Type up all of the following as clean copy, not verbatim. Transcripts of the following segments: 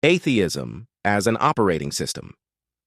Atheism as an operating system.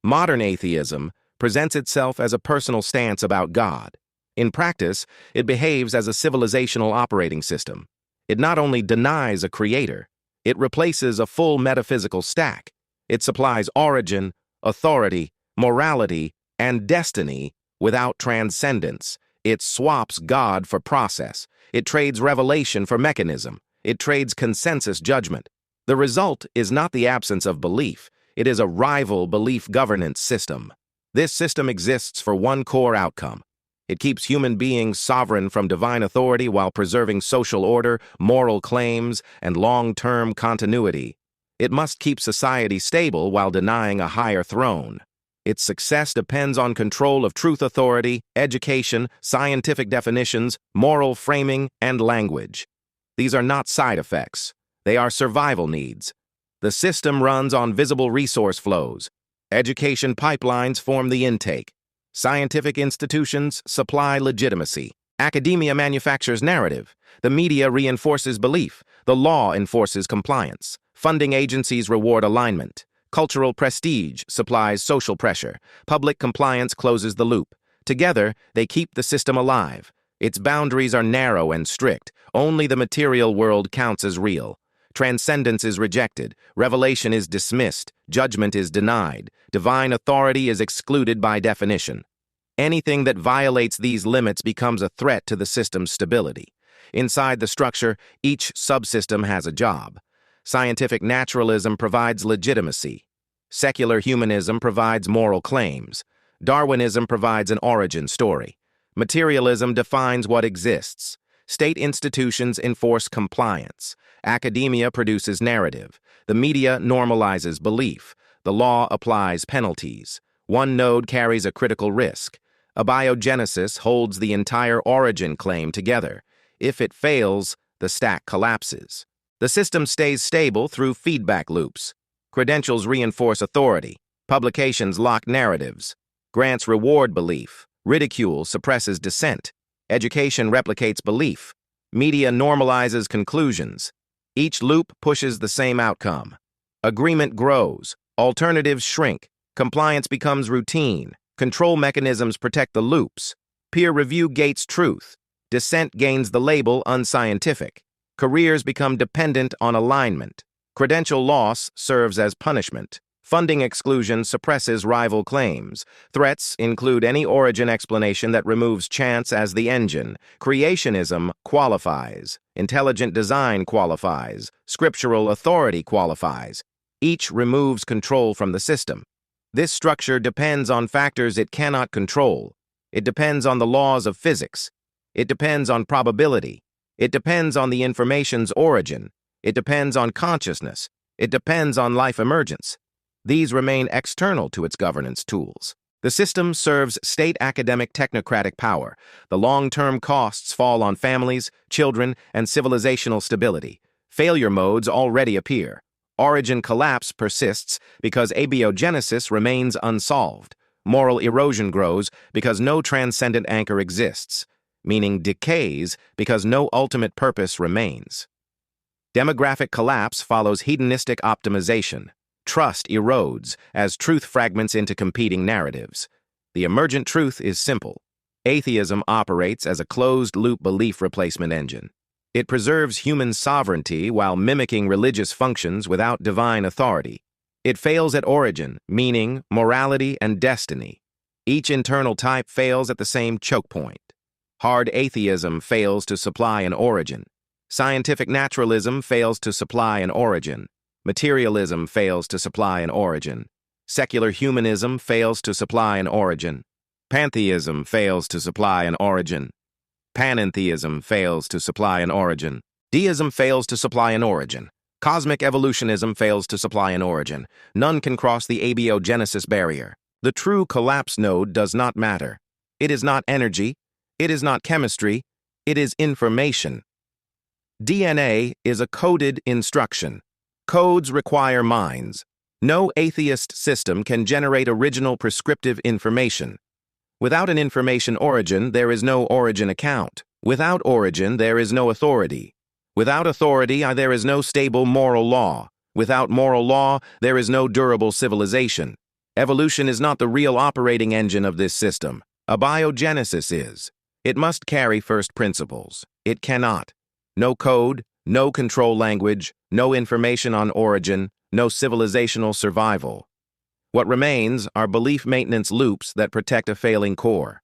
Modern atheism presents itself as a personal stance about God. In practice, it behaves as a civilizational operating system. It not only denies a creator, it replaces a full metaphysical stack. It supplies origin, authority, morality, and destiny without transcendence. It swaps God for process. It trades revelation for mechanism. It trades consensus judgment. The result is not the absence of belief. It is a rival belief governance system. This system exists for one core outcome. It keeps human beings sovereign from divine authority while preserving social order, moral claims, and long-term continuity. It must keep society stable while denying a higher throne. Its success depends on control of truth authority, education, scientific definitions, moral framing, and language. These are not side effects. They are survival needs. The system runs on visible resource flows. Education pipelines form the intake. Scientific institutions supply legitimacy. Academia manufactures narrative. The media reinforces belief. The law enforces compliance. Funding agencies reward alignment. Cultural prestige supplies social pressure. Public compliance closes the loop. Together, they keep the system alive. Its boundaries are narrow and strict. Only the material world counts as real. Transcendence is rejected. Revelation is dismissed. Judgment is denied. Divine authority is excluded by definition. Anything that violates these limits becomes a threat to the system's stability. Inside the structure, each subsystem has a job. Scientific naturalism provides legitimacy. Secular humanism provides moral claims. Darwinism provides an origin story. Materialism defines what exists. State institutions enforce compliance. Academia produces narrative. The media normalizes belief. The law applies penalties. One node carries a critical risk. Abiogenesis holds the entire origin claim together. If it fails, the stack collapses. The system stays stable through feedback loops. Credentials reinforce authority. Publications lock narratives. Grants reward belief. Ridicule suppresses dissent. Education replicates belief. Media normalizes conclusions. Each loop pushes the same outcome. Agreement grows. Alternatives shrink. Compliance becomes routine. Control mechanisms protect the loops. Peer review gates truth. Dissent gains the label unscientific. Careers become dependent on alignment. Credential loss serves as punishment. Funding exclusion suppresses rival claims. Threats include any origin explanation that removes chance as the engine. Creationism qualifies. Intelligent design qualifies. Scriptural authority qualifies. Each removes control from the system. This structure depends on factors it cannot control. It depends on the laws of physics. It depends on probability. It depends on the information's origin. It depends on consciousness. It depends on life emergence. These remain external to its governance tools. The system serves state academic technocratic power. The long-term costs fall on families, children, and civilizational stability. Failure modes already appear. Origin collapse persists because abiogenesis remains unsolved. Moral erosion grows because no transcendent anchor exists, meaning decays because no ultimate purpose remains. Demographic collapse follows hedonistic optimization. Trust erodes as truth fragments into competing narratives. The emergent truth is simple. Atheism operates as a closed-loop belief replacement engine. It preserves human sovereignty while mimicking religious functions without divine authority. It fails at origin, meaning, morality, and destiny. Each internal type fails at the same choke point. Hard atheism fails to supply an origin. Scientific naturalism fails to supply an origin. Materialism fails to supply an origin. Secular humanism fails to supply an origin. Pantheism fails to supply an origin. Panentheism fails to supply an origin. Deism fails to supply an origin. Cosmic evolutionism fails to supply an origin. None can cross the abiogenesis barrier. The true collapse node does not matter. It is not energy. It is not chemistry. It is information. DNA is a coded instruction. Codes require minds. No atheist system can generate original prescriptive information. Without an information origin, there is no origin account. Without origin, there is no authority. Without authority, there is no stable moral law. Without moral law, there is no durable civilization. Evolution is not the real operating engine of this system. Abiogenesis is. It must carry first principles. It cannot. No code, no control language, no information on origin, no civilizational survival. What remains are belief maintenance loops that protect a failing core.